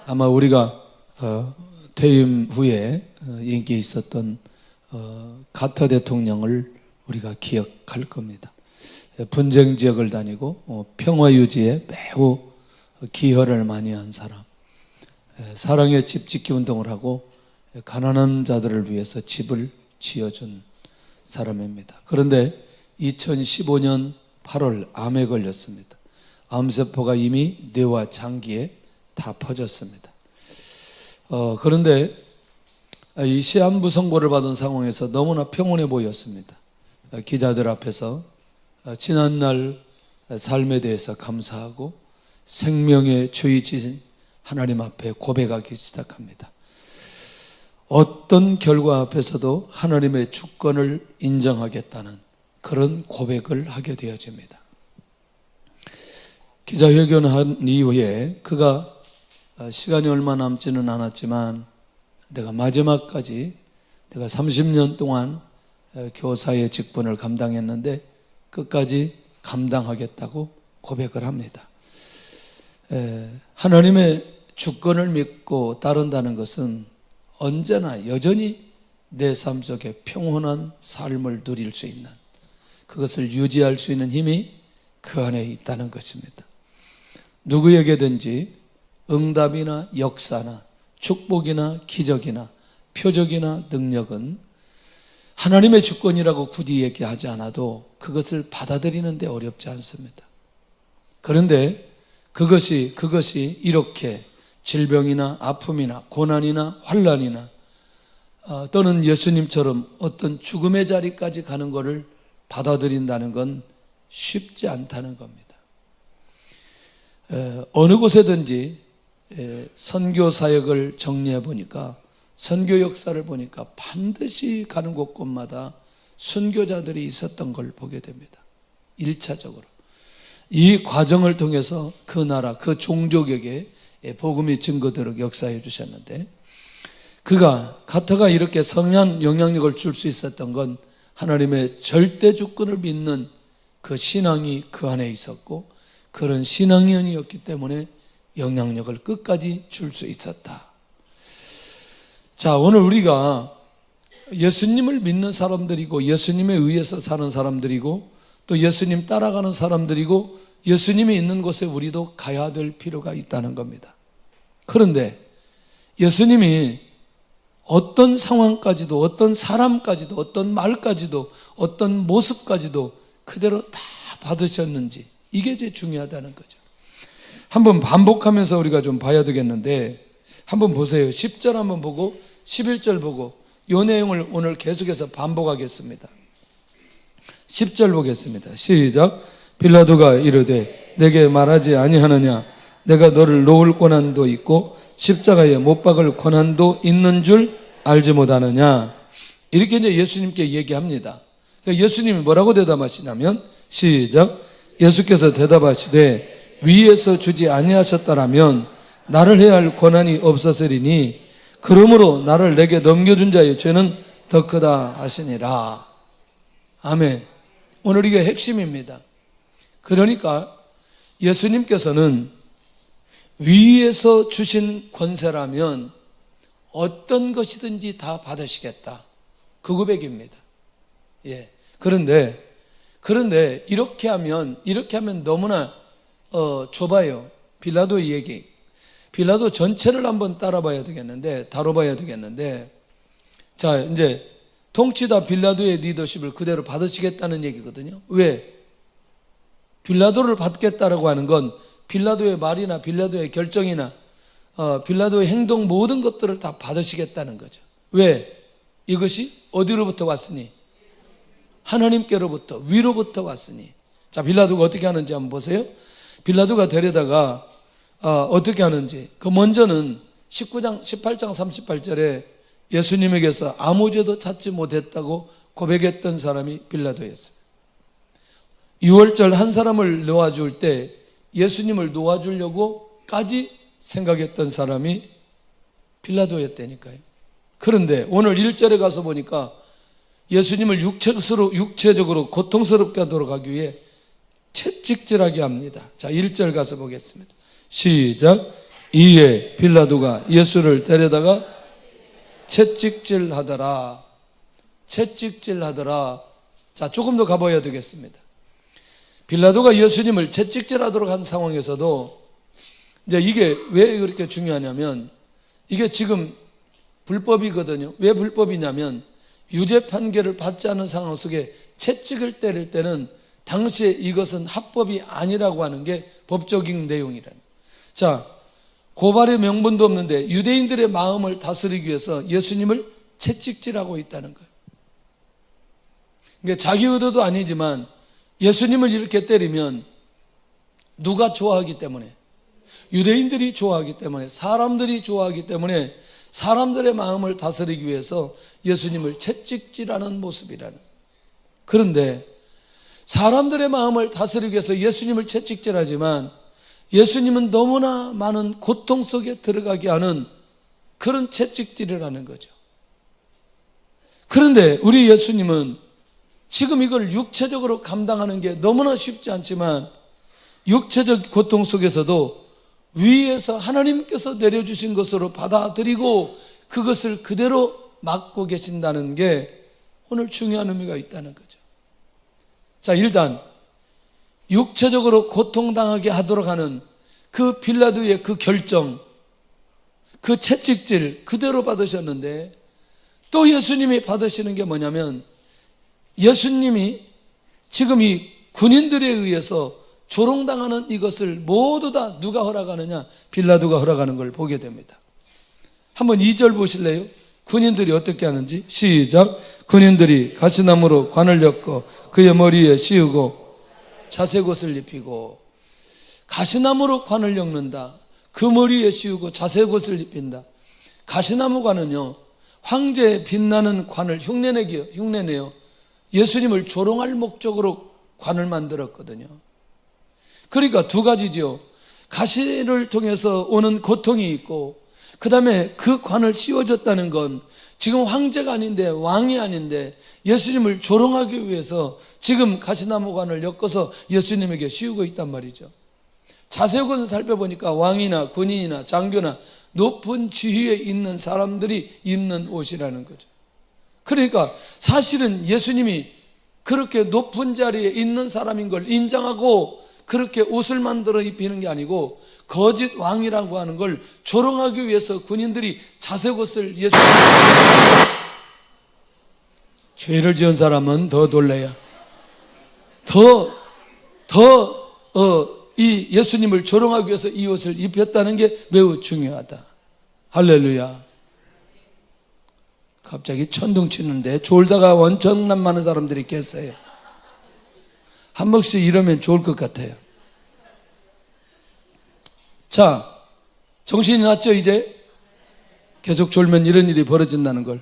아마 우리가 퇴임 후에 인기 있었던 카터 대통령을 우리가 기억할 겁니다. 분쟁 지역을 다니고 평화 유지에 매우 기여를 많이 한 사람, 사랑의 집 짓기 운동을 하고 가난한 자들을 위해서 집을 지어준 사람입니다. 그런데 2015년 8월 암에 걸렸습니다. 암세포가 이미 뇌와 장기에 다 퍼졌습니다. 그런데 이 시한부 선고를 받은 상황에서 너무나 평온해 보였습니다. 기자들 앞에서 지난날 삶에 대해서 감사하고 생명의 주이신 하나님 앞에 고백하기 시작합니다. 어떤 결과 앞에서도 하나님의 주권을 인정하겠다는 그런 고백을 하게 되어집니다. 기자회견한 이후에 그가 시간이 얼마 남지는 않았지만 내가 마지막까지 내가 30년 동안 교사의 직분을 감당했는데 끝까지 감당하겠다고 고백을 합니다. 하나님의 주권을 믿고 따른다는 것은 언제나 여전히 내 삶 속에 평온한 삶을 누릴 수 있는, 그것을 유지할 수 있는 힘이 그 안에 있다는 것입니다. 누구에게든지 응답이나 역사나 축복이나 기적이나 표적이나 능력은 하나님의 주권이라고 굳이 얘기하지 않아도 그것을 받아들이는 데 어렵지 않습니다. 그런데 그것이 이렇게 질병이나 아픔이나 고난이나 환난이나 또는 예수님처럼 어떤 죽음의 자리까지 가는 것을 받아들인다는 건 쉽지 않다는 겁니다. 어느 곳에든지 선교 사역을 정리해 보니까, 선교 역사를 보니까 반드시 가는 곳곳마다 순교자들이 있었던 걸 보게 됩니다. 1차적으로 이 과정을 통해서 그 나라, 그 종족에게 복음이 증거되도록 역사해 주셨는데, 카터가 이렇게 선한 영향력을 줄 수 있었던 건 하나님의 절대 주권을 믿는 그 신앙이 그 안에 있었고, 그런 신앙인이었기 때문에 영향력을 끝까지 줄 수 있었다. 자, 오늘 우리가 예수님을 믿는 사람들이고 예수님에 의해서 사는 사람들이고 또 예수님 따라가는 사람들이고 예수님이 있는 곳에 우리도 가야 될 필요가 있다는 겁니다. 그런데 예수님이 어떤 상황까지도, 어떤 사람까지도, 어떤 말까지도, 어떤 모습까지도 그대로 다 받으셨는지, 이게 제일 중요하다는 거죠. 한번 반복하면서 우리가 좀 봐야 되겠는데, 한번 보세요. 10절 한번 보고 11절 보고 이 내용을 오늘 계속해서 반복하겠습니다. 10절 보겠습니다. 시작. 빌라도가 이르되 내게 말하지 아니하느냐, 내가 너를 놓을 권한도 있고 십자가에 못 박을 권한도 있는 줄 알지 못하느냐. 이렇게 이제 예수님께 얘기합니다. 그러니까 예수님이 뭐라고 대답하시냐면, 시작. 예수께서 대답하시되 위에서 주지 아니하셨다라면 나를 해야 할 권한이 없었으리니 그러므로 나를 내게 넘겨준 자의 죄는 더 크다 하시니라. 아멘. 오늘 이게 핵심입니다. 그러니까 예수님께서는 위에서 주신 권세라면 어떤 것이든지 다 받으시겠다, 그 고백입니다. 예. 그런데 이렇게 하면 너무나 좁아요. 빌라도의 얘기. 빌라도 전체를 한번 다뤄봐야 되겠는데, 자, 이제 통치다 빌라도의 리더십을 그대로 받으시겠다는 얘기거든요. 왜? 빌라도를 받겠다라고 하는 건 빌라도의 말이나 빌라도의 결정이나 빌라도의 행동, 모든 것들을 다 받으시겠다는 거죠. 왜? 이것이 어디로부터 왔으니? 하나님께로부터, 위로부터 왔으니. 자, 빌라도가 어떻게 하는지 한번 보세요. 빌라도가 데려다가 어떻게 하는지. 그 먼저는 18장 38절에 예수님에게서 아무 죄도 찾지 못했다고 고백했던 사람이 빌라도였어요. 6월절 한 사람을 놓아줄 때 예수님을 놓아주려고까지 생각했던 사람이 빌라도였다니까요. 그런데 오늘 1절에 가서 보니까 예수님을 육체적으로 고통스럽게 하도록 하기 위해 채찍질하게 합니다. 자, 1절 가서 보겠습니다. 시작. 이에 빌라도가 예수를 데려다가 채찍질하더라. 채찍질하더라. 자, 조금 더 가봐야 되겠습니다. 빌라도가 예수님을 채찍질하도록 한 상황에서도 이제 이게 왜 그렇게 중요하냐면 이게 지금 불법이거든요. 왜 불법이냐면 유죄 판결을 받지 않은 상황 속에 채찍을 때릴 때는 당시에 이것은 합법이 아니라고 하는 게 법적인 내용이라는. 자, 고발의 명분도 없는데 유대인들의 마음을 다스리기 위해서 예수님을 채찍질하고 있다는 거예요. 그러니까 자기 의도도 아니지만 예수님을 이렇게 때리면 누가 좋아하기 때문에, 유대인들이 좋아하기 때문에, 사람들이 좋아하기 때문에 사람들의 마음을 다스리기 위해서 예수님을 채찍질하는 모습이라는. 그런데 사람들의 마음을 다스리기 위해서 예수님을 채찍질하지만 예수님은 너무나 많은 고통 속에 들어가게 하는 그런 채찍질을 하는 거죠. 그런데 우리 예수님은 지금 이걸 육체적으로 감당하는 게 너무나 쉽지 않지만 육체적 고통 속에서도 위에서 하나님께서 내려주신 것으로 받아들이고 그것을 그대로 맡고 계신다는 게 오늘 중요한 의미가 있다는 거죠. 자, 일단 육체적으로 고통당하게 하도록 하는 그 빌라도의 그 결정, 그 채찍질 그대로 받으셨는데 또 예수님이 받으시는 게 뭐냐면 예수님이 지금 이 군인들에 의해서 조롱당하는 이것을 모두 다 누가 허락하느냐? 빌라도가 허락하는 걸 보게 됩니다. 한번 2절 보실래요? 군인들이 어떻게 하는지. 시작. 군인들이 가시나무로 관을 엮어 그의 머리에 씌우고 자색옷을 입히고. 가시나무로 관을 엮는다. 그 머리에 씌우고 자색옷을 입힌다. 가시나무 관은요, 황제의 빛나는 관을 흉내내요. 예수님을 조롱할 목적으로 관을 만들었거든요. 그러니까 두 가지죠. 가시를 통해서 오는 고통이 있고 그 다음에 그 관을 씌워줬다는 건 지금 황제가 아닌데 왕이 아닌데 예수님을 조롱하기 위해서 지금 가시나무 관을 엮어서 예수님에게 씌우고 있단 말이죠. 자세히 살펴보니까 왕이나 군인이나 장교나 높은 지위에 있는 사람들이 입는 옷이라는 거죠. 그러니까 사실은 예수님이 그렇게 높은 자리에 있는 사람인 걸 인정하고 그렇게 옷을 만들어 입히는 게 아니고 거짓 왕이라고 하는 걸 조롱하기 위해서 군인들이 자색옷을 예수님에게. 죄를 지은 사람은 더 놀라야 이 예수님을 조롱하기 위해서 이 옷을 입혔다는 게 매우 중요하다. 할렐루야. 갑자기 천둥 치는데 졸다가 원천난 많은 사람들이 계세요. 한 번씩 이러면 좋을 것 같아요. 자, 정신이 났죠 이제? 계속 졸면 이런 일이 벌어진다는 걸.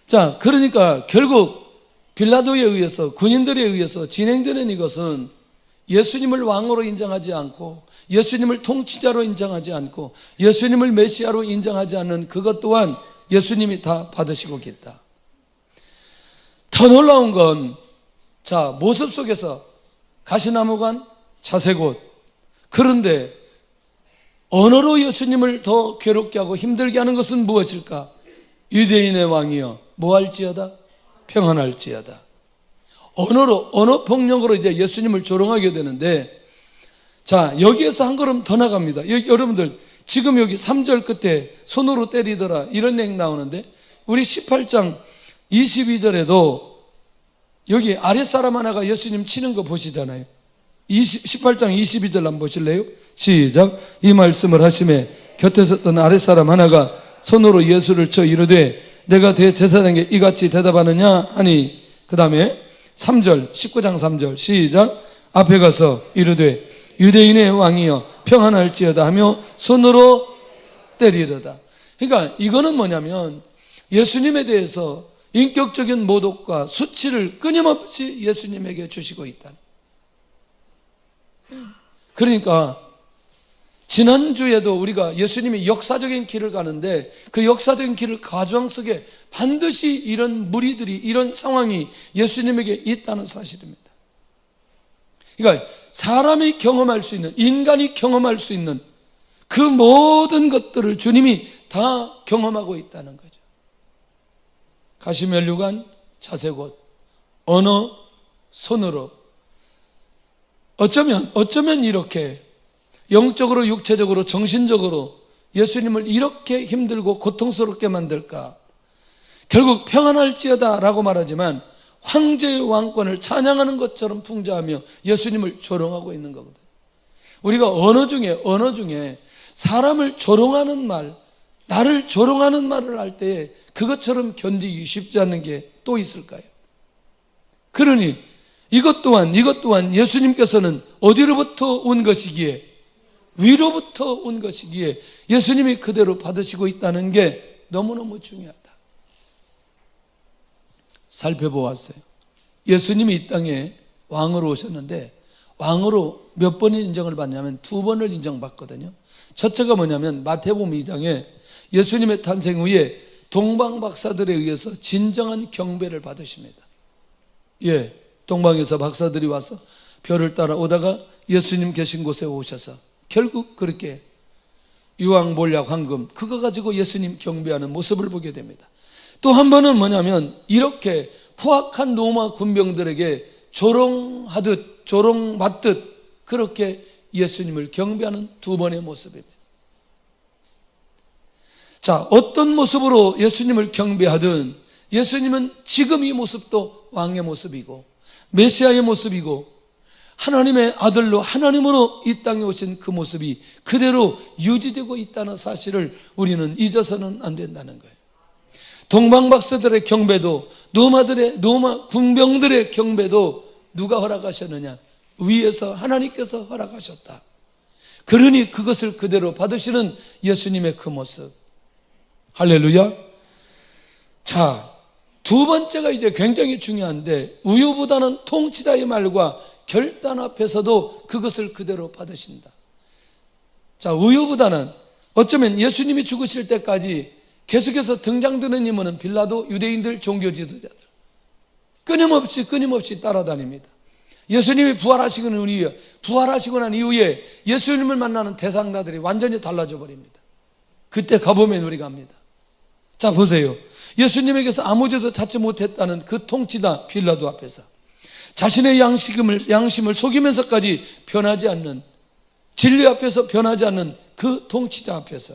자, 그러니까 결국 빌라도에 의해서, 군인들에 의해서 진행되는 이것은 예수님을 왕으로 인정하지 않고 예수님을 통치자로 인정하지 않고 예수님을 메시아로 인정하지 않는 그것 또한 예수님이 다 받으시고 계시다. 더 놀라운 건, 자, 모습 속에서 가시나무관, 자색옷. 그런데 언어로 예수님을 더 괴롭게 하고 힘들게 하는 것은 무엇일까? 유대인의 왕이여 뭐할지어다? 평안할지어다. 언어로, 언어 폭력으로 이제 예수님을 조롱하게 되는데, 자, 여기에서 한 걸음 더 나갑니다. 여러분들 지금 여기 3절 끝에 손으로 때리더라 이런 내용 나오는데 우리 18장 22절에도 여기 아랫사람 하나가 예수님 치는 거 보시잖아요. 18장 22절 한번 보실래요? 시작. 이 말씀을 하심에 곁에 섰던 아랫사람 하나가 손으로 예수를 쳐 이르되 내가 대제사장에게 이같이 대답하느냐 하니, 그 다음에 3절 19장 3절 시작. 앞에 가서 이르되 유대인의 왕이여 평안할지어다 하며 손으로 때리려다. 그러니까 이거는 뭐냐면 예수님에 대해서 인격적인 모독과 수치를 끊임없이 예수님에게 주시고 있다. 그러니까 지난주에도 우리가 예수님이 역사적인 길을 가는데 그 역사적인 길을 과정 속에 반드시 이런 무리들이, 이런 상황이 예수님에게 있다는 사실입니다. 그러니까 사람이 경험할 수 있는, 인간이 경험할 수 있는 그 모든 것들을 주님이 다 경험하고 있다는 거죠. 가시면류관, 자색옷, 언어, 손으로 어쩌면 이렇게 영적으로, 육체적으로, 정신적으로 예수님을 이렇게 힘들고 고통스럽게 만들까? 결국 평안할지어다 라고 말하지만 황제의 왕권을 찬양하는 것처럼 풍자하며 예수님을 조롱하고 있는 거거든요. 우리가 언어 중에 사람을 조롱하는 말, 나를 조롱하는 말을 할 때에 그것처럼 견디기 쉽지 않는 게 또 있을까요? 그러니 이것 또한 예수님께서는 어디로부터 온 것이기에, 위로부터 온 것이기에 예수님이 그대로 받으시고 있다는 게 너무너무 중요하다. 살펴보았어요. 예수님이 이 땅에 왕으로 오셨는데 왕으로 몇 번의 인정을 받냐면 2번을 인정받거든요. 첫째가 뭐냐면 마태복음 2장에 예수님의 탄생 후에 동방 박사들에 의해서 진정한 경배를 받으십니다. 동방에서 박사들이 와서 별을 따라 오다가 예수님 계신 곳에 오셔서 결국 그렇게 유황, 몰약, 황금 그거 가지고 예수님 경배하는 모습을 보게 됩니다. 또 한 번은 뭐냐면 이렇게 포악한 로마 군병들에게 조롱받듯 그렇게 예수님을 경배하는 2번의 모습입니다. 자, 어떤 모습으로 예수님을 경배하든 예수님은 지금 이 모습도 왕의 모습이고 메시아의 모습이고 하나님의 아들로 하나님으로 이 땅에 오신 그 모습이 그대로 유지되고 있다는 사실을 우리는 잊어서는 안 된다는 거예요. 동방박사들의 경배도 로마 군병들의 경배도 누가 허락하셨느냐? 위에서 하나님께서 허락하셨다. 그러니 그것을 그대로 받으시는 예수님의 그 모습. 할렐루야. 자, 2번째가 이제 굉장히 중요한데 우유보다는 통치자의 말과 결단 앞에서도 그것을 그대로 받으신다. 자, 우유보다는 어쩌면 예수님이 죽으실 때까지 계속해서 등장되는 인물은 빌라도, 유대인들, 종교 지도자들 끊임없이 따라다닙니다. 예수님이 부활하시고 난 이후에 예수님을 만나는 대상자들이 완전히 달라져 버립니다. 그때 가보면 우리가 압니다. 자, 보세요. 예수님에게서 아무 죄도 찾지 못했다는 그 통치자 빌라도 앞에서 자신의 양심을 속이면서까지 변하지 않는, 진리 앞에서 변하지 않는 그 통치자 앞에서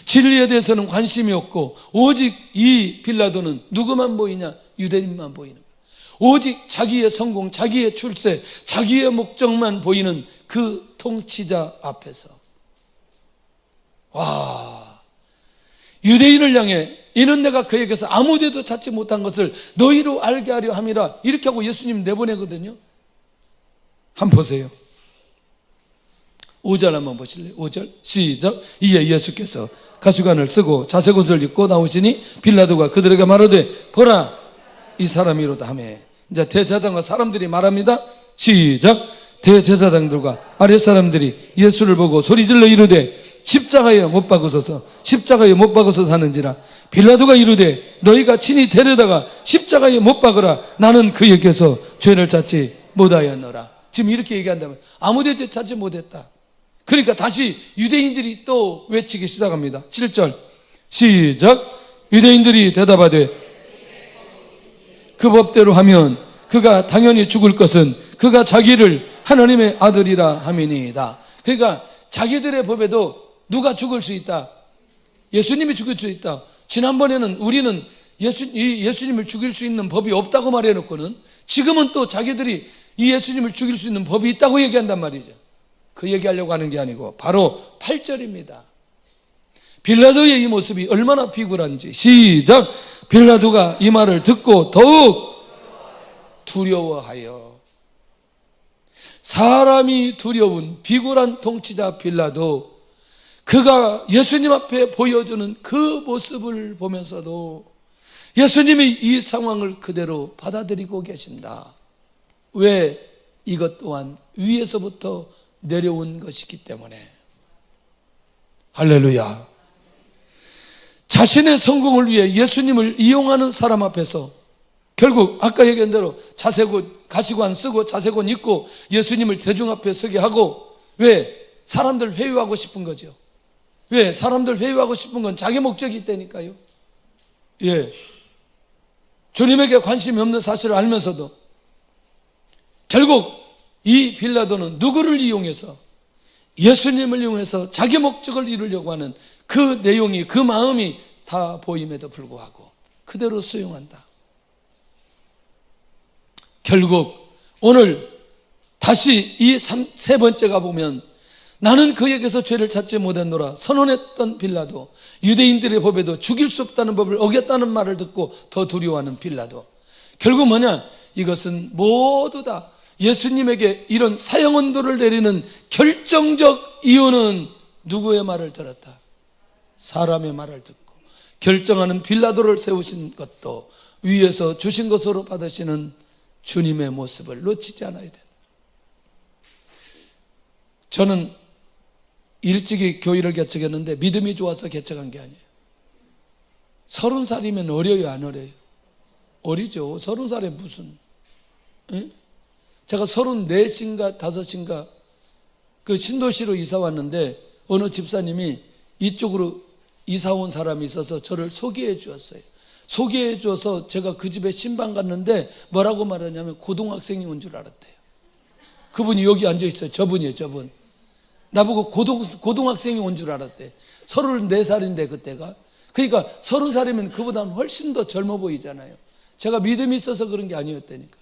진리에 대해서는 관심이 없고 오직 이 빌라도는 누구만 보이냐? 유대인만 보이는 거예요. 오직 자기의 성공, 자기의 출세, 자기의 목적만 보이는 그 통치자 앞에서 유대인을 향해 이는 내가 그에게서 아무 데도 찾지 못한 것을 너희로 알게 하려 함이라 이렇게 하고 예수님 내보내거든요. 한번 보세요. 5절 한번 보실래요? 5절 시작. 이에 예수께서 가시관을 쓰고 자색옷을 입고 나오시니 빌라도가 그들에게 말하되 보라 이 사람이로다 하며, 이제 대제사장과 사람들이 말합니다. 시작. 대제사장들과 아랫사람들이 예수를 보고 소리질러 이르되 십자가에 못 박으소서, 십자가에 못 박으소서 하는지라. 빌라도가 이르되 너희가 친히 데려다가 십자가에 못 박으라. 나는 그에게서 죄를 찾지 못하였노라. 지금 이렇게 얘기한다면 아무 데도 찾지 못했다. 그러니까 다시 유대인들이 또 외치기 시작합니다. 7절 시작. 유대인들이 대답하되 그 법대로 하면 그가 당연히 죽을 것은 그가 자기를 하나님의 아들이라 함이니이다. 그러니까 자기들의 법에도 누가 죽을 수 있다? 예수님이 죽을 수 있다. 지난번에는 우리는 예수님을 죽일 수 있는 법이 없다고 말해놓고는 지금은 또 자기들이 이 예수님을 죽일 수 있는 법이 있다고 얘기한단 말이죠. 그 얘기하려고 하는 게 아니고 바로 8절입니다. 빌라도의 이 모습이 얼마나 비굴한지. 시작. 빌라도가 이 말을 듣고 더욱 두려워하여. 사람이 두려운 비굴한 통치자 빌라도 그가 예수님 앞에 보여주는 그 모습을 보면서도 예수님이 이 상황을 그대로 받아들이고 계신다. 왜? 이것 또한 위에서부터 내려온 것이기 때문에. 할렐루야. 자신의 성공을 위해 예수님을 이용하는 사람 앞에서 결국 아까 얘기한 대로 자색옷, 가시관 쓰고 자색옷 입고 예수님을 대중 앞에 서게 하고, 왜? 사람들 회유하고 싶은 거죠. 왜? 사람들 회유하고 싶은 건 자기 목적이 있다니까요. 예. 주님에게 관심이 없는 사실을 알면서도 결국 이 빌라도는 누구를 이용해서, 예수님을 이용해서 자기 목적을 이루려고 하는 그 내용이, 그 마음이 다 보임에도 불구하고 그대로 수용한다. 결국 오늘 다시 이 세 번째가 보면, 나는 그에게서 죄를 찾지 못했노라 선언했던 빌라도, 유대인들의 법에도 죽일 수 없다는 법을 어겼다는 말을 듣고 더 두려워하는 빌라도, 결국 뭐냐? 이것은 모두 다 예수님에게 이런 사형언도를 내리는 결정적 이유는 누구의 말을 들었다? 사람의 말을 듣고 결정하는 빌라도를 세우신 것도 위에서 주신 것으로 받으시는 주님의 모습을 놓치지 않아야 된다. 저는 일찍이 교회를 개척했는데 믿음이 좋아서 개척한 게 아니에요. 30살이면 어려요, 안 어려요? 어리죠. 30살에 무슨, 에? 제가 34인가 5인가 그 신도시로 이사 왔는데 어느 집사님이 이쪽으로 이사 온 사람이 있어서 저를 소개해 주었어요. 소개해 줘서 제가 그 집에 신방 갔는데 뭐라고 말하냐면 고등학생이 온 줄 알았대요. 그분이 여기 앉아 있어요. 저분이에요, 저분. 나보고 고등학생이 온 줄 알았대. 34살인데 그때가. 그러니까 30살이면 그보다는 훨씬 더 젊어 보이잖아요. 제가 믿음이 있어서 그런 게 아니었다니까.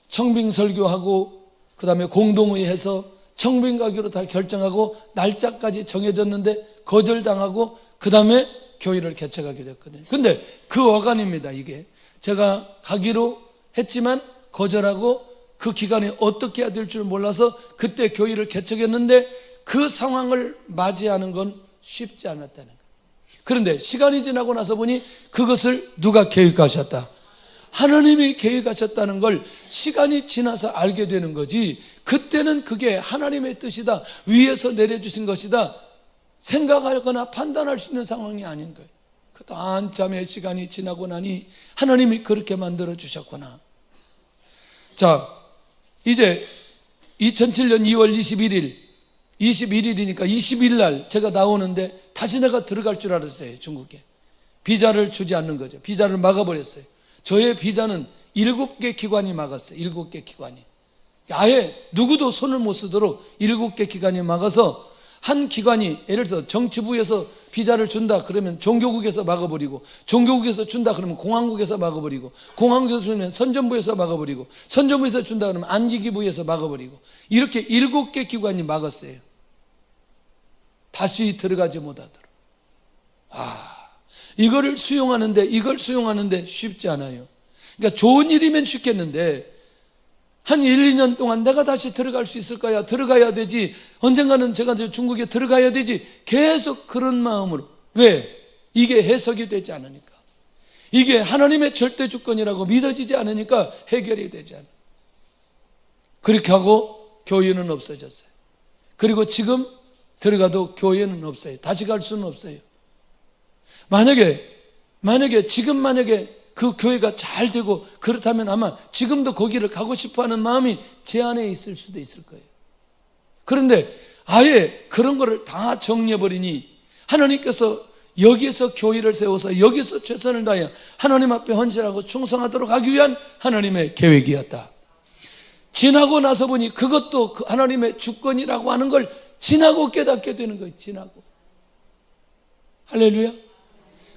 청빙 설교하고 그 다음에 공동의해서 청빙 가기로 다 결정하고 날짜까지 정해졌는데 거절당하고 그 다음에 교회를 개척하게 됐거든요. 근데 그 어간입니다. 이게 제가 가기로 했지만 거절하고 그 기간에 어떻게 해야 될 줄 몰라서 그때 교회를 개척했는데 그 상황을 맞이하는 건 쉽지 않았다는 거예요. 그런데 시간이 지나고 나서 보니 그것을 누가 계획하셨다? 하나님이 계획하셨다는 걸 시간이 지나서 알게 되는 거지, 그때는 그게 하나님의 뜻이다, 위에서 내려주신 것이다 생각하거나 판단할 수 있는 상황이 아닌 거예요. 그것도 한참의 시간이 지나고 나니 하나님이 그렇게 만들어 주셨구나. 자, 이제 2007년 2월 21일이니까 20일 날 제가 나오는데 다시 내가 들어갈 줄 알았어요. 중국에 비자를 주지 않는 거죠. 비자를 막아버렸어요. 저의 비자는 7개 기관이 막았어요. 7개 기관이. 아예 누구도 손을 못 쓰도록 7개 기관이 막아서, 한 기관이 예를 들어서 정치부에서 비자를 준다 그러면 종교국에서 막아버리고, 종교국에서 준다 그러면 공항국에서 막아버리고, 공항국에서 주면 선전부에서 막아버리고, 선전부에서 준다 그러면 안기기부에서 막아버리고, 이렇게 7개 기관이 막았어요. 다시 들어가지 못하도록. 이걸 수용하는데 쉽지 않아요. 그러니까 좋은 일이면 쉽겠는데 한 1, 2년 동안 내가 다시 들어갈 수 있을 거야, 들어가야 되지, 언젠가는 제가 중국에 들어가야 되지, 계속 그런 마음으로. 왜? 이게 해석이 되지 않으니까, 이게 하나님의 절대 주권이라고 믿어지지 않으니까 해결이 되지 않아요. 그렇게 하고 교회는 없어졌어요. 그리고 지금 들어가도 교회는 없어요. 다시 갈 수는 없어요. 만약에 그 교회가 잘 되고 그렇다면 아마 지금도 거기를 가고 싶어하는 마음이 제 안에 있을 수도 있을 거예요. 그런데 아예 그런 거를 다 정리해버리니 하나님께서 여기서 교회를 세워서 여기서 최선을 다해 하나님 앞에 헌신하고 충성하도록 하기 위한 하나님의 계획이었다. 지나고 나서 보니 그것도 하나님의 주권이라고 하는 걸 지나고 깨닫게 되는 거예요. 지나고. 할렐루야.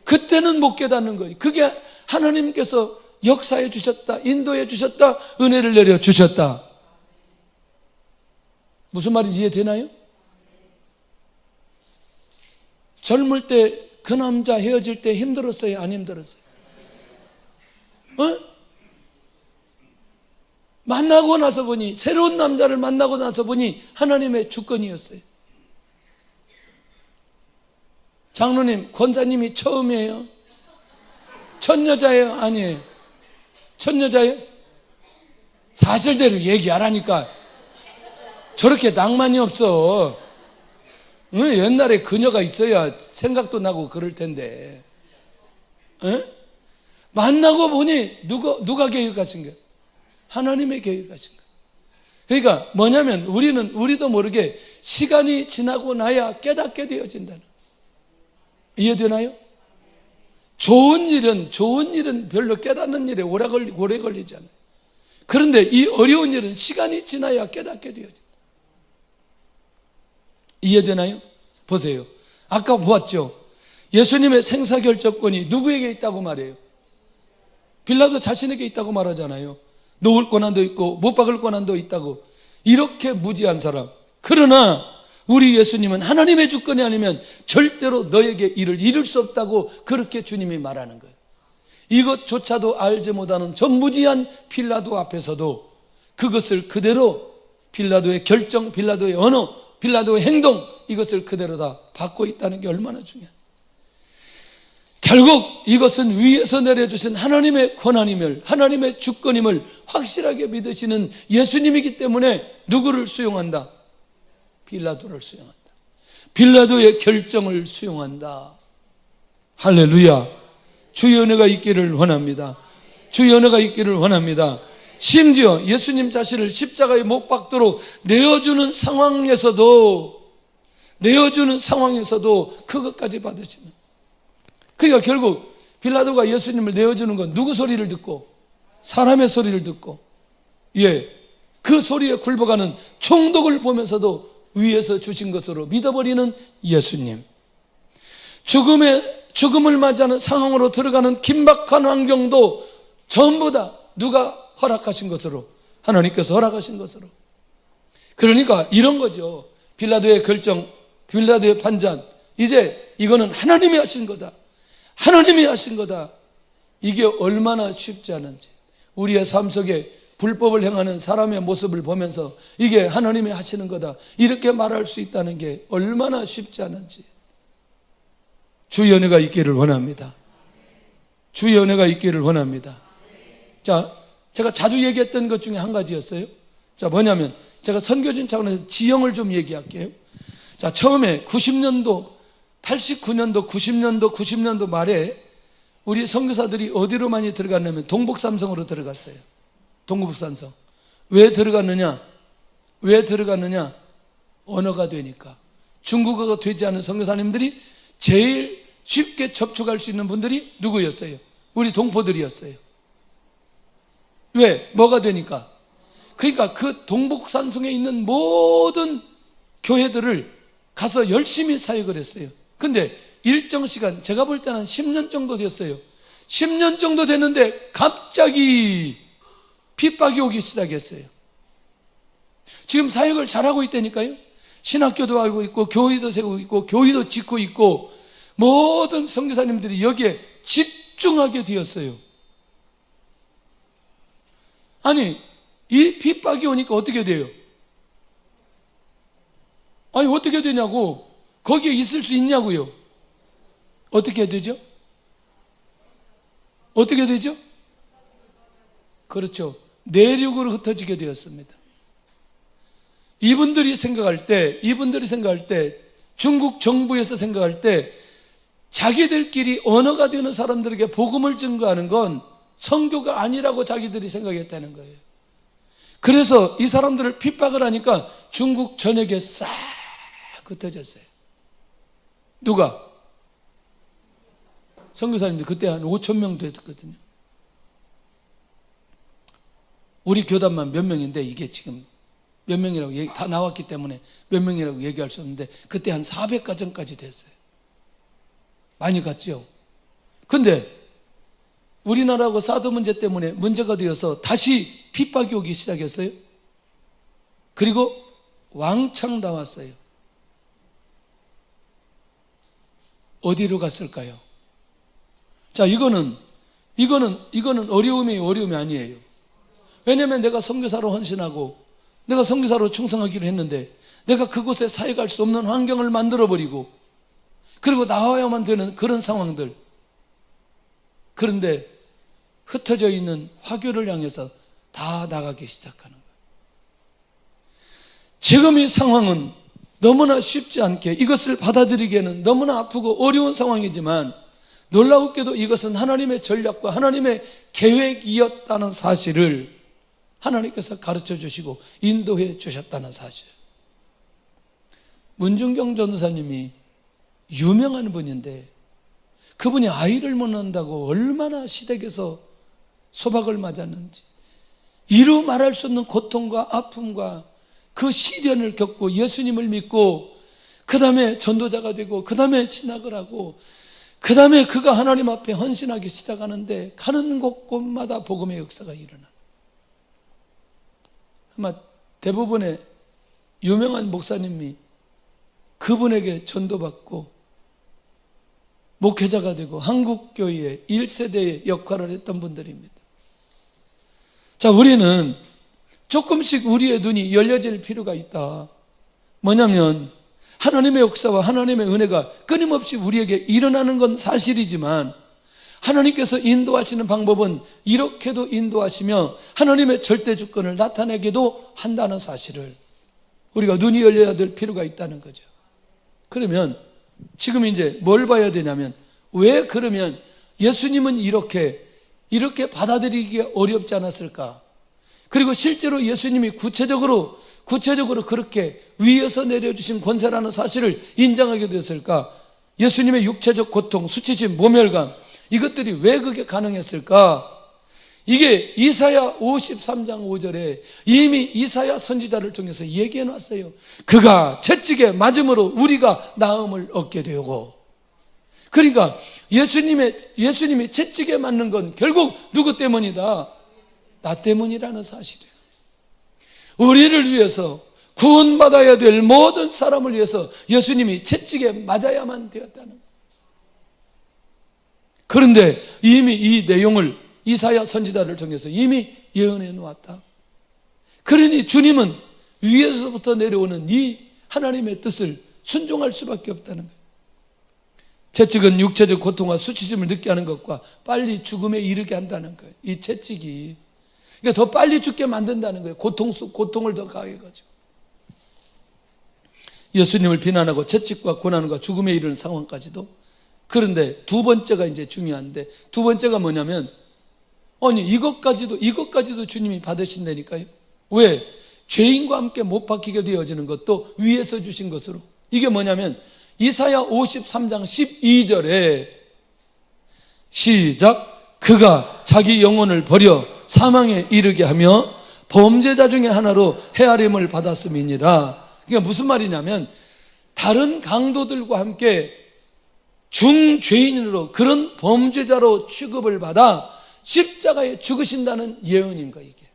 그때는 못 깨닫는 거예요. 그게 하나님께서 역사해 주셨다, 인도해 주셨다, 은혜를 내려 주셨다. 무슨 말인지 이해되나요? 젊을 때 그 남자 헤어질 때 힘들었어요? 안 힘들었어요? 만나고 나서 보니, 새로운 남자를 만나고 나서 보니 하나님의 주권이었어요. 장로님, 권사님이 처음이에요? 첫 여자예요? 아니에요? 첫 여자예요? 사실대로 얘기하라니까. 저렇게 낭만이 없어. 옛날에 그녀가 있어야 생각도 나고 그럴 텐데. 만나고 보니 누가 계획하신 거예요? 하나님의 계획하신 거예요. 그러니까 뭐냐면 우리도 모르게 시간이 지나고 나야 깨닫게 되어진다는. 이해되나요? 좋은 일은 별로 깨닫는 일에 오래 걸리지 않아요. 그런데 이 어려운 일은 시간이 지나야 깨닫게 되어진다. 이해되나요? 보세요. 아까 보았죠? 예수님의 생사결정권이 누구에게 있다고 말해요? 빌라도 자신에게 있다고 말하잖아요. 놓을 권한도 있고 못 박을 권한도 있다고. 이렇게 무지한 사람. 그러나 우리 예수님은 하나님의 주권이 아니면 절대로 너에게 이를 이룰 수 없다고 그렇게 주님이 말하는 거예요. 이것조차도 알지 못하는 전무지한 빌라도 앞에서도 그것을 그대로 빌라도의 결정, 빌라도의 언어, 빌라도의 행동, 이것을 그대로 다 받고 있다는 게 얼마나 중요해요. 결국 이것은 위에서 내려주신 하나님의 권한임을, 하나님의 주권임을 확실하게 믿으시는 예수님이기 때문에 누구를 수용한다? 빌라도를 수용한다. 빌라도의 결정을 수용한다. 할렐루야. 주의 은혜가 있기를 원합니다. 주의 은혜가 있기를 원합니다. 심지어 예수님 자신을 십자가에 못 박도록 내어주는 상황에서도 그것까지 받으시는. 그러니까 결국 빌라도가 예수님을 내어주는 건 누구 소리를 듣고? 사람의 소리를 듣고, 그 소리에 굴복하는 총독을 보면서도 위에서 주신 것으로 믿어버리는 예수님. 죽음을 맞이하는 상황으로 들어가는 긴박한 환경도 전부 다 누가 허락하신 것으로? 하나님께서 허락하신 것으로. 그러니까 이런 거죠. 빌라도의 결정, 빌라도의 판단, 이제 이거는 하나님이 하신 거다. 하나님이 하신 거다. 이게 얼마나 쉽지 않은지. 우리의 삶 속에 불법을 행하는 사람의 모습을 보면서 이게 하나님이 하시는 거다, 이렇게 말할 수 있다는 게 얼마나 쉽지 않은지. 주의 은혜가 있기를 원합니다. 주의 은혜가 있기를 원합니다. 자, 제가 자주 얘기했던 것 중에 한 가지였어요. 자, 뭐냐면 제가 선교진 차원에서 지형을 좀 얘기할게요. 자, 처음에 90년도, 89년도, 90년도 말에 우리 선교사들이 어디로 많이 들어갔냐면 동북삼성으로 들어갔어요. 동북삼성. 왜 들어갔느냐? 언어가 되니까. 중국어가 되지 않은 선교사님들이 제일 쉽게 접촉할 수 있는 분들이 누구였어요? 우리 동포들이었어요. 왜? 뭐가 되니까? 그러니까 그 동북산성에 있는 모든 교회들을 가서 열심히 사역을 했어요. 근데 일정 시간, 제가 볼 때는 10년 정도 됐어요. 10년 정도 됐는데 갑자기 핍박이 오기 시작했어요. 지금 사역을 잘하고 있다니까요. 신학교도 하고 있고 교회도 세우고 있고 교회도 짓고 있고 모든 선교사님들이 여기에 집중하게 되었어요. 아니, 이 핍박이 오니까 어떻게 돼요? 아니, 어떻게 되냐고. 거기에 있을 수 있냐고요. 어떻게 되죠? 어떻게 되죠? 그렇죠. 내륙으로 흩어지게 되었습니다. 이분들이 생각할 때, 중국 정부에서 생각할 때 자기들끼리 언어가 되는 사람들에게 복음을 증거하는 건 선교가 아니라고 자기들이 생각했다는 거예요. 그래서 이 사람들을 핍박을 하니까 중국 전역에 싹 흩어졌어요. 누가? 선교사님들 그때 한 5천 명 됐거든요. 우리 교단만 몇 명인데 이게 지금 몇 명이라고 다 나왔기 때문에 몇 명이라고 얘기할 수 없는데 그때 한 400가정까지 됐어요. 많이 갔죠. 근데 우리나라하고 사드 문제 때문에 문제가 되어서 다시 핍박이 오기 시작했어요. 그리고 왕창 나왔어요. 어디로 갔을까요? 자, 이거는 어려움이 아니에요. 왜냐하면 내가 선교사로 헌신하고 내가 선교사로 충성하기로 했는데 내가 그곳에 사역할 수 없는 환경을 만들어버리고 그리고 나와야만 되는 그런 상황들. 그런데 흩어져 있는 화교를 향해서 다 나가기 시작하는 거예요. 지금 이 상황은 너무나 쉽지 않게 이것을 받아들이기에는 너무나 아프고 어려운 상황이지만 놀라웠게도 이것은 하나님의 전략과 하나님의 계획이었다는 사실을 하나님께서 가르쳐 주시고 인도해 주셨다는 사실. 문중경 전도사님이 유명한 분인데 그분이 아이를 못 낳는다고 얼마나 시댁에서 소박을 맞았는지, 이루 말할 수 없는 고통과 아픔과 그 시련을 겪고 예수님을 믿고 그 다음에 전도자가 되고 그 다음에 신학을 하고 그 다음에 그가 하나님 앞에 헌신하기 시작하는데 가는 곳곳마다 복음의 역사가 일어나. 아마 대부분의 유명한 목사님이 그분에게 전도받고 목회자가 되고 한국교회의 1세대의 역할을 했던 분들입니다. 자, 우리는 조금씩 우리의 눈이 열려질 필요가 있다. 뭐냐면 하나님의 역사와 하나님의 은혜가 끊임없이 우리에게 일어나는 건 사실이지만 하나님께서 인도하시는 방법은 이렇게도 인도하시며 하나님의 절대 주권을 나타내기도 한다는 사실을 우리가 눈이 열려야 될 필요가 있다는 거죠. 그러면 지금 이제 뭘 봐야 되냐면, 왜 그러면 예수님은 이렇게 받아들이기 어렵지 않았을까? 그리고 실제로 예수님이 구체적으로 그렇게 위에서 내려주신 권세라는 사실을 인정하게 됐을까? 예수님의 육체적 고통, 수치심, 모멸감, 이것들이 왜 그게 가능했을까? 이게 이사야 53장 5절에 이미 이사야 선지자를 통해서 얘기해 놨어요. 그가 채찍에 맞음으로 우리가 나음을 얻게 되고. 그러니까 예수님이 채찍에 맞는 건 결국 누구 때문이다? 나 때문이라는 사실이에요. 우리를 위해서 구원받아야 될 모든 사람을 위해서 예수님이 채찍에 맞아야만 되었다는 거예요. 그런데 이미 이 내용을 이사야 선지자를 통해서 이미 예언해 놓았다. 그러니 주님은 위에서부터 내려오는 이 하나님의 뜻을 순종할 수밖에 없다는 거예요. 채찍은 육체적 고통과 수치심을 느끼게 하는 것과 빨리 죽음에 이르게 한다는 거예요. 이 채찍이 그러니까 더 빨리 죽게 만든다는 거예요. 고통을 더 가해가지고. 예수님을 비난하고 채찍과 고난과 죽음에 이르는 상황까지도. 그런데 두 번째가 이제 중요한데, 두 번째가 뭐냐면, 아니 이것까지도 주님이 받으신다니까요. 왜? 죄인과 함께 못 박히게 되어지는 것도 위에서 주신 것으로. 이게 뭐냐면 이사야 53장 12절에 시작, 그가 자기 영혼을 버려 사망에 이르게 하며 범죄자 중에 하나로 헤아림을 받았음이니라. 그러니까 무슨 말이냐면 다른 강도들과 함께 중죄인으로, 그런 범죄자로 취급을 받아 십자가에 죽으신다는 예언인 거예요, 이게.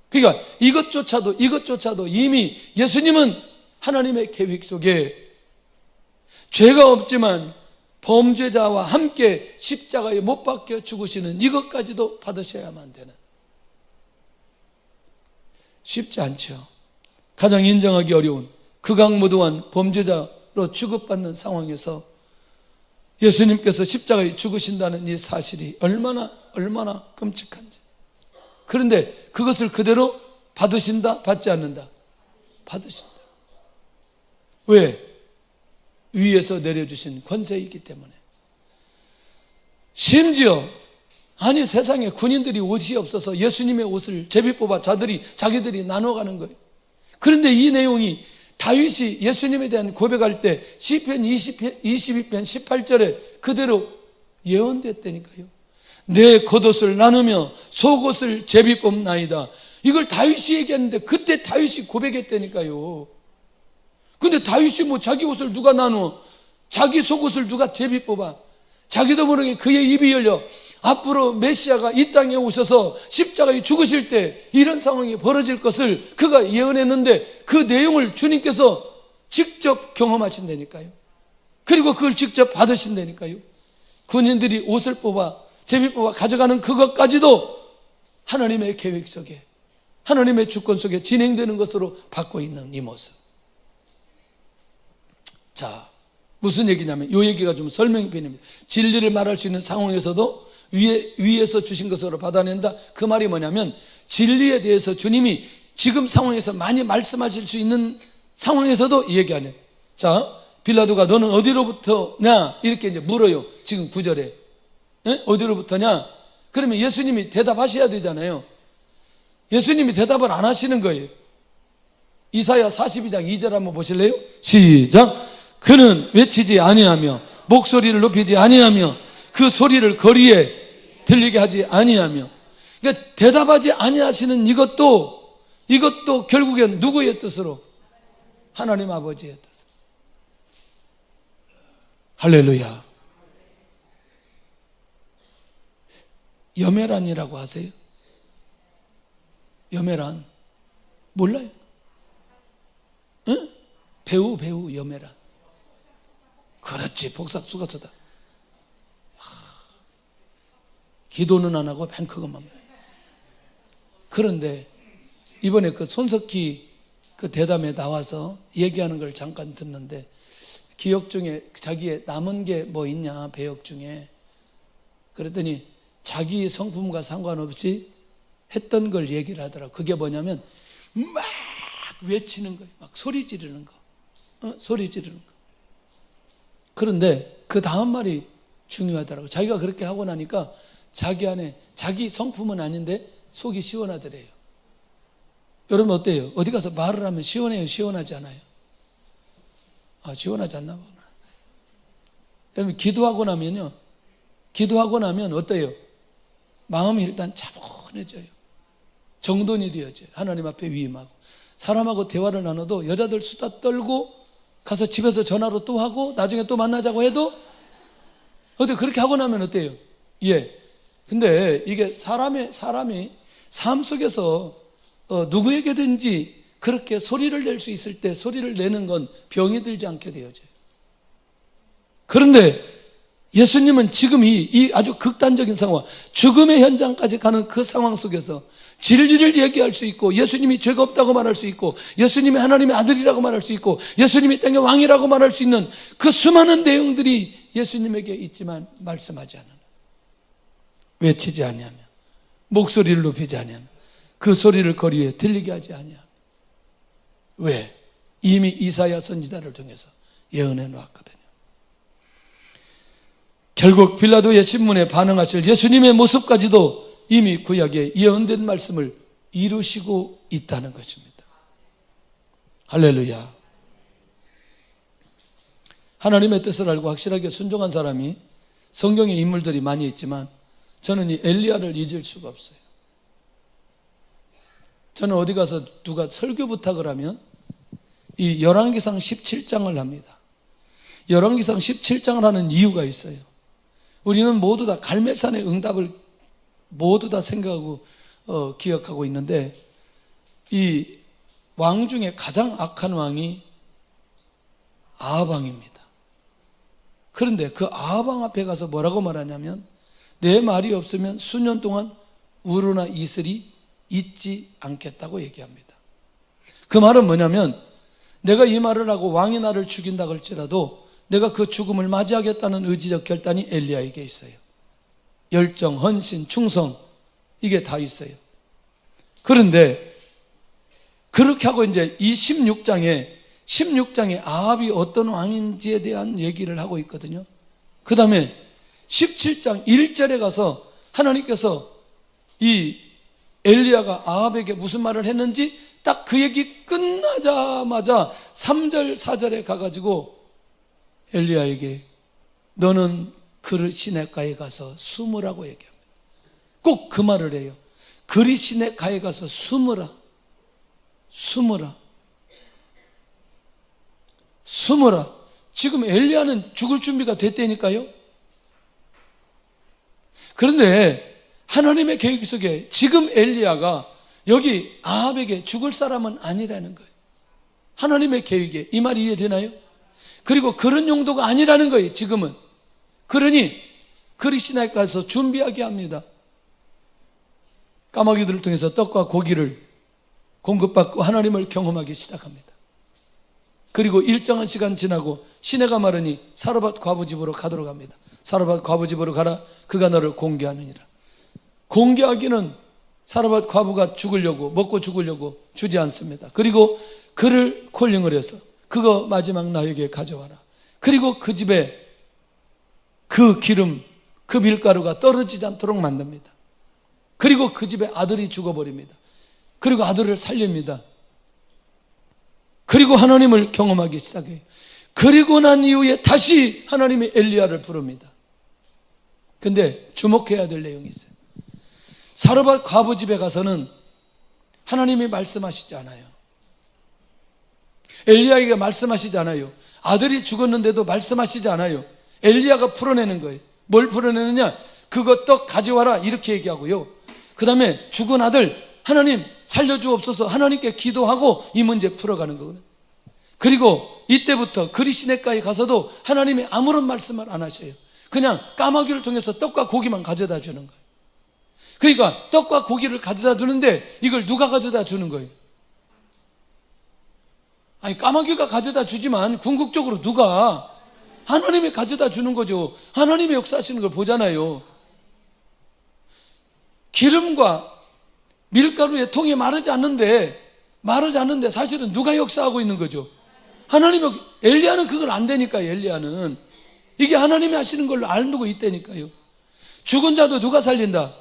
그러니까 이것조차도 이미 예수님은 하나님의 계획 속에 죄가 없지만 범죄자와 함께 십자가에 못 박혀 죽으시는 이것까지도 받으셔야만 되는. 쉽지 않죠. 가장 인정하기 어려운 극악무도한 범죄자로 취급받는 상황에서 예수님께서 십자가에 죽으신다는 이 사실이 얼마나 끔찍한지. 그런데 그것을 그대로 받으신다? 받지 않는다? 받으신다. 왜? 위에서 내려주신 권세이기 때문에. 심지어 세상에 군인들이 옷이 없어서 예수님의 옷을 제비 뽑아 자기들이 나눠가는 거예요. 그런데 이 내용이 다윗이 예수님에 대한 고백할 때 시편 22편 18절에 그대로 예언됐다니까요. 내 겉옷을 나누며 속옷을 제비 뽑나이다. 이걸 다윗이 얘기했는데 그때 다윗이 고백했다니까요. 근데 다윗이 자기 옷을 누가 나누어, 자기 속옷을 누가 제비 뽑아, 자기도 모르게 그의 입이 열려 앞으로 메시아가 이 땅에 오셔서 십자가에 죽으실 때 이런 상황이 벌어질 것을 그가 예언했는데 그 내용을 주님께서 직접 경험하신다니까요. 그리고 그걸 직접 받으신다니까요. 군인들이 옷을 뽑아 제비 뽑아 가져가는 그것까지도 하나님의 계획 속에, 하나님의 주권 속에 진행되는 것으로 받고 있는 이 모습. 자, 무슨 얘기냐면 이 얘기가 좀 설명이 필요합니다. 진리를 말할 수 있는 상황에서도 위에서 주신 것으로 받아낸다. 그 말이 뭐냐면 진리에 대해서 주님이 지금 상황에서 많이 말씀하실 수 있는 상황에서도 얘기하네. 자, 빌라도가 너는 어디로부터냐? 이렇게 이제 물어요. 지금 9절에. 어디로부터냐? 그러면 예수님이 대답하셔야 되잖아요. 예수님이 대답을 안 하시는 거예요. 이사야 42장 2절 한번 보실래요? 시작. 그는 외치지 아니하며 목소리를 높이지 아니하며 그 소리를 거리에 들리게 하지 아니하며. 그러니까 대답하지 아니하시는 이것도 결국엔 누구의 뜻으로? 하나님 아버지의 뜻으로. 할렐루야. 여메란이라고 아세요? 여메란 몰라요? 응? 배우 여메란. 그렇지, 복사수가서다. 기도는 안 하고 맨 그것만. 그런데 이번에 그 손석희 그 대담에 나와서 얘기하는 걸 잠깐 듣는데, 기억 중에 자기의 남은 게 뭐 있냐, 배역 중에. 그랬더니 자기 성품과 상관없이 했던 걸 얘기를 하더라고. 그게 뭐냐면 막 외치는 거예요. 막 소리 지르는 거. 소리 지르는 거. 그런데 그 다음 말이 중요하더라고. 자기가 그렇게 하고 나니까 자기 안에, 자기 성품은 아닌데 속이 시원하더래요. 여러분 어때요? 어디 가서 말을 하면 시원해요? 시원하지 않아요? 시원하지 않나 보구나. 여러분 기도하고 나면 어때요? 마음이 일단 차분해져요. 정돈이 되어져요. 하나님 앞에 위임하고. 사람하고 대화를 나눠도 여자들 수다 떨고 가서 집에서 전화로 또 하고 나중에 또 만나자고 해도 그렇게 하고 나면 어때요? 예. 근데 이게 사람이 삶 속에서 누구에게든지 그렇게 소리를 낼 수 있을 때 소리를 내는 건 병이 들지 않게 되어져요. 그런데 예수님은 지금 이 아주 극단적인 상황, 죽음의 현장까지 가는 그 상황 속에서 진리를 얘기할 수 있고, 예수님이 죄가 없다고 말할 수 있고, 예수님이 하나님의 아들이라고 말할 수 있고, 예수님이 땅의 왕이라고 말할 수 있는 그 수많은 내용들이 예수님에게 있지만 말씀하지 않는, 외치지 아니하며 목소리를 높이지 아니하며 그 소리를 거리에 들리게 하지 아니하며. 왜? 이미 이사야 선지자를 통해서 예언해 놓았거든요. 결국 빌라도의 신문에 반응하실 예수님의 모습까지도 이미 구약에 예언된 말씀을 이루시고 있다는 것입니다. 할렐루야. 하나님의 뜻을 알고 확실하게 순종한 사람이 성경에 인물들이 많이 있지만 저는 이 엘리야를 잊을 수가 없어요. 저는 어디 가서 누가 설교 부탁을 하면 이 열왕기상 17장을 합니다. 열왕기상 17장을 하는 이유가 있어요. 우리는 모두 다 갈멜산의 응답을 모두 다 생각하고 기억하고 있는데, 이 왕 중에 가장 악한 왕이 아합 왕입니다. 그런데 그 아합 왕 앞에 가서 뭐라고 말하냐면, 내 말이 없으면 수년 동안 우르나 이슬이 있지 않겠다고 얘기합니다. 그 말은 뭐냐면, 내가 이 말을 하고 왕이 나를 죽인다 할지라도 내가 그 죽음을 맞이하겠다는 의지적 결단이 엘리야에게 있어요. 열정, 헌신, 충성, 이게 다 있어요. 그런데 그렇게 하고 이제 이 16장에 아합이 어떤 왕인지에 대한 얘기를 하고 있거든요. 그 다음에 17장 1절에 가서 하나님께서 이 엘리야가 아합에게 무슨 말을 했는지 딱 그 얘기 끝나자마자 3절 4절에 가가지고 엘리야에게 너는 그 시냇가에 가서 숨으라고 얘기합니다. 꼭 그 말을 해요. 그리 시냇가에 가서 숨으라. 지금 엘리야는 죽을 준비가 됐다니까요. 그런데 하나님의 계획 속에 지금 엘리야가 여기 아합에게 죽을 사람은 아니라는 거예요. 하나님의 계획에. 이 말이 이해되나요? 그리고 그런 용도가 아니라는 거예요, 지금은. 그러니 그리 시내에 가서 준비하게 합니다. 까마귀들을 통해서 떡과 고기를 공급받고 하나님을 경험하기 시작합니다. 그리고 일정한 시간 지나고 시내가 마르니 사르밧 과부 집으로 가도록 합니다. 사르밧 과부 집으로 가라. 그가 너를 공개하느니라. 공개하기는 사르밧 과부가 죽으려고, 먹고 죽으려고 주지 않습니다. 그리고 그를 콜링을 해서 그거 마지막 나에게 가져와라. 그리고 그 집에 그 기름, 그 밀가루가 떨어지지 않도록 만듭니다. 그리고 그 집에 아들이 죽어버립니다. 그리고 아들을 살립니다. 그리고 하나님을 경험하기 시작해요. 그리고 난 이후에 다시 하나님이 엘리야를 부릅니다. 근데 주목해야 될 내용이 있어요. 사르밧 과부 집에 가서는 하나님이 말씀하시지 않아요. 엘리야에게 말씀하시지 않아요. 아들이 죽었는데도 말씀하시지 않아요. 엘리야가 풀어내는 거예요. 뭘 풀어내느냐? 그거 떡 가져와라 이렇게 얘기하고요. 그 다음에 죽은 아들 하나님 살려주옵소서 하나님께 기도하고 이 문제 풀어가는 거거든요. 그리고 이때부터 그리시네가에 가서도 하나님이 아무런 말씀을 안 하셔요. 그냥 까마귀를 통해서 떡과 고기만 가져다 주는 거예요. 그러니까 떡과 고기를 가져다 주는데 이걸 누가 가져다 주는 거예요? 아니 까마귀가 가져다 주지만 궁극적으로 누가? 하나님이 가져다 주는 거죠. 하나님이 역사하시는 걸 보잖아요. 기름과 밀가루의 통이 마르지 않는데 사실은 누가 역사하고 있는 거죠? 하나님이. 엘리야는 그걸 안 되니까요. 엘리야는 이게 하나님이 하시는 걸로 알고 있다니까요. 죽은 자도 누가 살린다?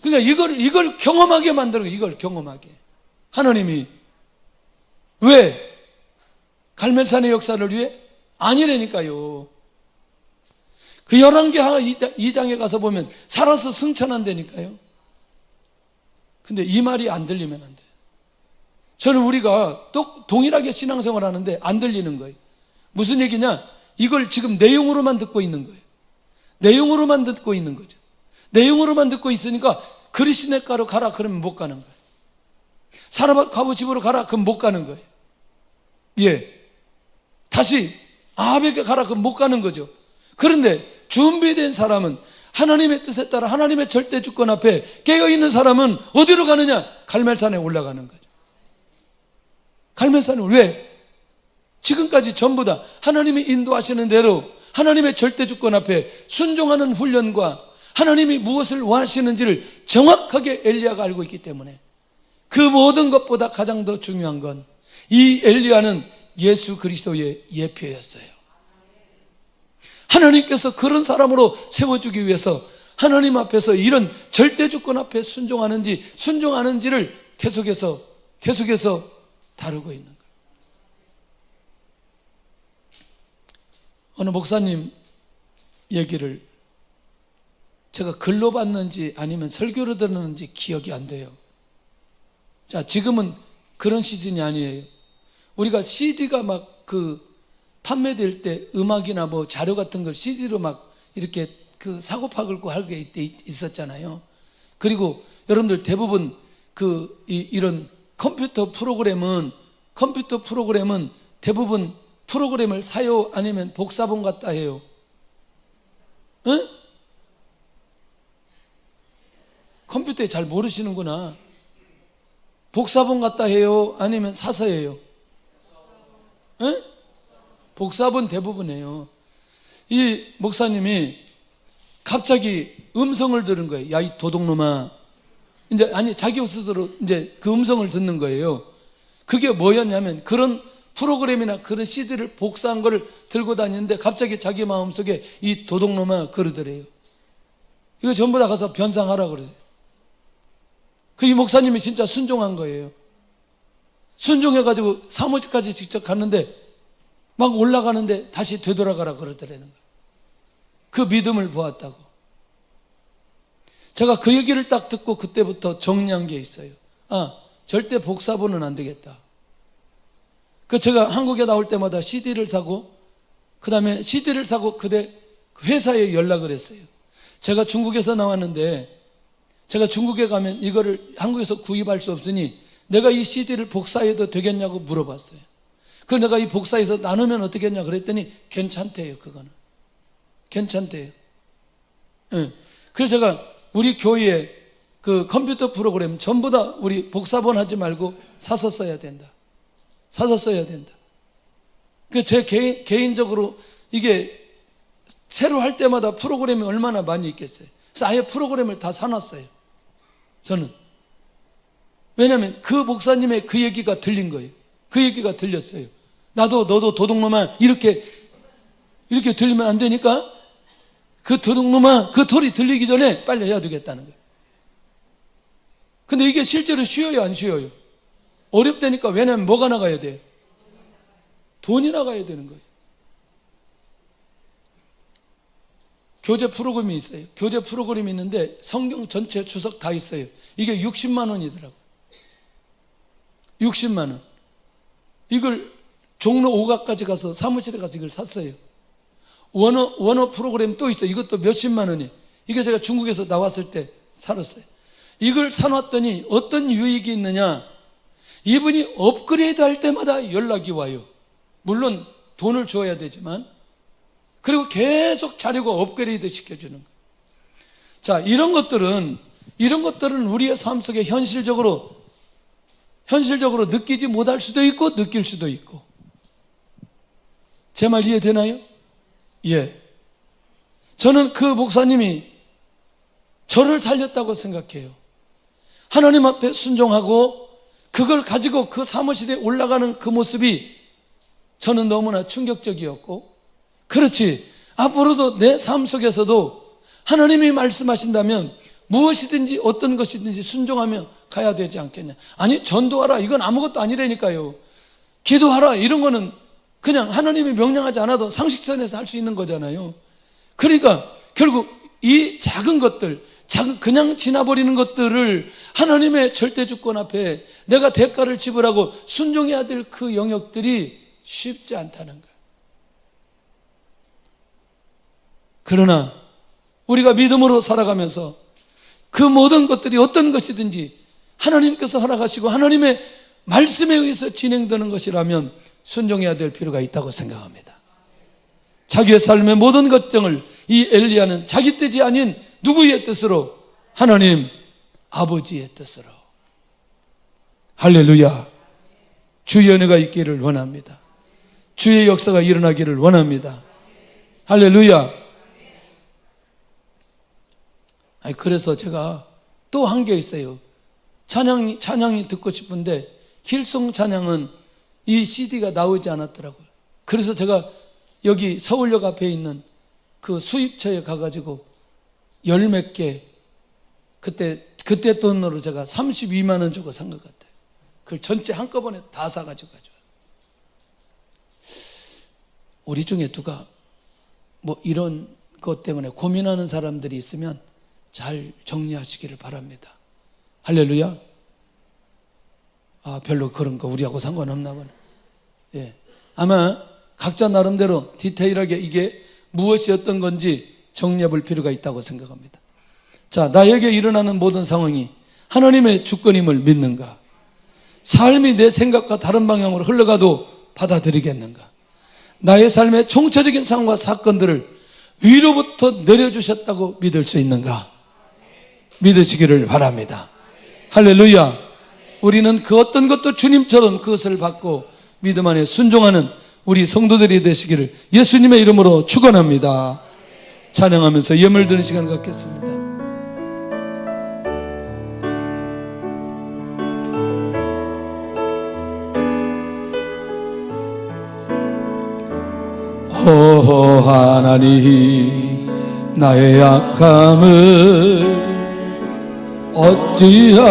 그러니까 이걸 경험하게 만들어. 이걸 경험하게 하나님이. 왜? 갈멜산의 역사를 위해? 아니라니까요. 그 열왕기하 2장에 가서 보면 살아서 승천한다니까요. 근데 이 말이 안 들리면 안 돼요. 저는 우리가 또 동일하게 신앙생활 하는데 안 들리는 거예요. 무슨 얘기냐? 이걸 지금 내용으로만 듣고 있는 거예요. 내용으로만 듣고 있는 거죠. 내용으로만 듣고 있으니까 그리시네가로 가라 그러면 못 가는 거예요. 사르밧 과부 집으로 가라 그럼 못 가는 거예요. 예. 다시 아합에게 가라 그럼 못 가는 거죠. 그런데 준비된 사람은 하나님의 뜻에 따라 하나님의 절대 주권 앞에 깨어있는 사람은 어디로 가느냐? 갈멜산에 올라가는 거죠. 갈멜산은 왜? 지금까지 전부 다 하나님이 인도하시는 대로 하나님의 절대 주권 앞에 순종하는 훈련과 하나님이 무엇을 원하시는지를 정확하게 엘리야가 알고 있기 때문에 그 모든 것보다 가장 더 중요한 건 이 엘리야는 예수 그리스도의 예표였어요. 하나님께서 그런 사람으로 세워주기 위해서 하나님 앞에서 이런 절대 주권 앞에 순종하는지를 계속해서 다루고 있는 거예요. 어느 목사님 얘기를 제가 글로 봤는지 아니면 설교로 들었는지 기억이 안 돼요. 자, 지금은 그런 시즌이 아니에요. 우리가 CD가 막 판매될 때 음악이나 뭐 자료 같은 걸 CD로 막 이렇게 사고 파글고 하게 있었잖아요. 그리고 여러분들 대부분 이런 컴퓨터 프로그램은 대부분 프로그램을 사요? 아니면 복사본 갖다 해요? 응? 컴퓨터에 잘 모르시는구나. 복사본 갖다 해요? 아니면 사서 해요? 응? 복사본 대부분이에요. 이 목사님이 갑자기 음성을 들은 거예요. 야, 이 도둑놈아. 자기 스스로 그 음성을 듣는 거예요. 그게 뭐였냐면 그런 프로그램이나 그런 CD를 복사한 거를 들고 다니는데 갑자기 자기 마음속에 이 도둑놈아 그러더래요. 이거 전부 다 가서 변상하라 그러죠. 이 목사님이 진짜 순종한 거예요. 순종해가지고 사무실까지 직접 갔는데 막 올라가는데 다시 되돌아가라 그러더라는 거예요. 그 믿음을 보았다고. 제가 그 얘기를 딱 듣고 그때부터 정리한 게 있어요. 절대 복사본은 안 되겠다. 제가 한국에 나올 때마다 CD를 사고 그 다음에 CD를 사고 그때 회사에 연락을 했어요. 제가 중국에서 나왔는데 제가 중국에 가면 이거를 한국에서 구입할 수 없으니 내가 이 CD를 복사해도 되겠냐고 물어봤어요. 내가 이 복사해서 나누면 어떻겠냐 그랬더니 괜찮대요. 그거는 괜찮대요. 네. 그래서 제가 우리 교회에 컴퓨터 프로그램 전부 다 우리 복사본 하지 말고 사서 써야 된다. 제 개인적으로 이게 새로 할 때마다 프로그램이 얼마나 많이 있겠어요. 그래서 아예 프로그램을 다 사놨어요. 저는. 왜냐하면 그 목사님의 그 얘기가 들린 거예요. 그 얘기가 들렸어요. 너도 도둑놈아 이렇게 들리면 안 되니까 그 도둑놈아 그 소리 들리기 전에 빨리 해야 되겠다는 거예요. 근데 이게 실제로 쉬워요, 안 쉬워요? 어렵다니까. 왜냐면 뭐가 나가야 돼? 돈이 나가야 되는 거예요. 교재 프로그램이 있어요. 교재 프로그램이 있는데 성경 전체 주석 다 있어요. 이게 60만 원이더라고요. 60만 원. 이걸 종로 5가까지 가서 사무실에 가서 이걸 샀어요. 원어 프로그램 또 있어요. 이것도 몇십만 원이에요. 이게 제가 중국에서 나왔을 때 살았어요. 이걸 사놨더니 어떤 유익이 있느냐? 이분이 업그레이드 할 때마다 연락이 와요. 물론 돈을 줘야 되지만, 그리고 계속 자료가 업그레이드 시켜주는 거예요. 자, 이런 것들은 우리의 삶 속에 현실적으로 느끼지 못할 수도 있고 느낄 수도 있고. 제 말 이해되나요? 예. 저는 그 목사님이 저를 살렸다고 생각해요. 하나님 앞에 순종하고 그걸 가지고 그 사무실에 올라가는 그 모습이 저는 너무나 충격적이었고, 그렇지, 앞으로도 내 삶 속에서도 하나님이 말씀하신다면 무엇이든지 어떤 것이든지 순종하며 가야 되지 않겠냐. 아니, 전도하라, 이건 아무것도 아니라니까요. 기도하라, 이런 거는 그냥 하나님이 명령하지 않아도 상식선에서 할 수 있는 거잖아요. 그러니까 결국 이 작은 것들, 그냥 지나버리는 것들을 하나님의 절대주권 앞에 내가 대가를 지불하고 순종해야 될 그 영역들이 쉽지 않다는 거예요. 그러나 우리가 믿음으로 살아가면서 그 모든 것들이 어떤 것이든지 하나님께서 허락하시고 하나님의 말씀에 의해서 진행되는 것이라면 순종해야 될 필요가 있다고 생각합니다. 자기의 삶의 모든 것들을 이 엘리야는 자기 뜻이 아닌 누구의 뜻으로? 하나님 아버지의 뜻으로. 할렐루야. 주의 은혜가 있기를 원합니다. 주의 역사가 일어나기를 원합니다. 할렐루야. 그래서 제가 또 한 게 있어요. 찬양이 듣고 싶은데 힐송 찬양은 이 CD가 나오지 않았더라고요. 그래서 제가 여기 서울역 앞에 있는 그 수입처에 가가지고 열 몇 개, 그때 돈으로 제가 32만 원 주고 산 것 같아요. 그걸 전체 한꺼번에 다 사가지고 가져와요. 우리 중에 누가 뭐 이런 것 때문에 고민하는 사람들이 있으면 잘 정리하시기를 바랍니다. 할렐루야. 별로 그런 거 우리하고 상관없나 보네. 예. 아마 각자 나름대로 디테일하게 이게 무엇이 어떤 건지 정리해 볼 필요가 있다고 생각합니다. 자, 나에게 일어나는 모든 상황이 하나님의 주권임을 믿는가? 삶이 내 생각과 다른 방향으로 흘러가도 받아들이겠는가? 나의 삶의 총체적인 상황과 사건들을 위로부터 내려주셨다고 믿을 수 있는가? 믿으시기를 바랍니다. 할렐루야. 우리는 그 어떤 것도 주님처럼 그것을 받고 믿음 안에 순종하는 우리 성도들이 되시기를 예수님의 이름으로 축원합니다. 찬양하면서 예물 드는 시간 갖겠습니다. 오 하나님, 나의 약함을 어찌하여야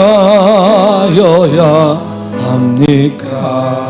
합니까?